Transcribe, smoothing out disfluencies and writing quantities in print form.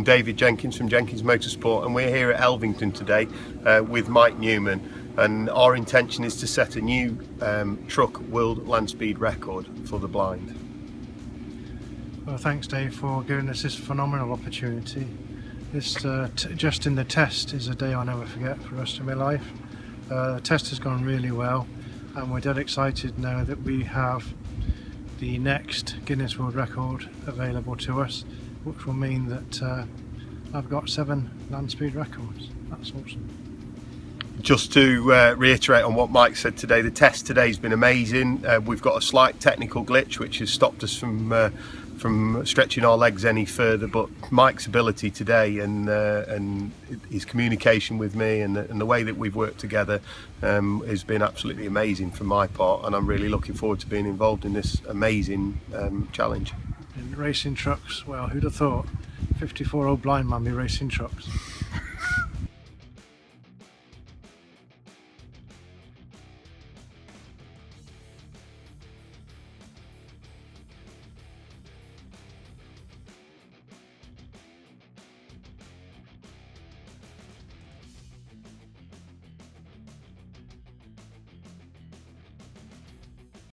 I'm David Jenkins from Jenkins Motorsport, and we're here at Elvington today with Mike Newman, and our intention is to set a new truck world land speed record for the blind. Well, thanks Dave for giving us this phenomenal opportunity. This just in the test is a day I'll never forget for the rest of my life. The test has gone really well, and we're dead excited now that we have the next Guinness World Record available to us, which will mean that I've got 7 land speed records. That's awesome. Just to reiterate on what Mike said today, the test today has been amazing. We've got a slight technical glitch which has stopped us from stretching our legs any further, but Mike's ability today and his communication with me and the way that we've worked together has been absolutely amazing for my part, and I'm really looking forward to being involved in this amazing challenge. In racing trucks, well, who'd have thought 54-year-old blind man be racing trucks?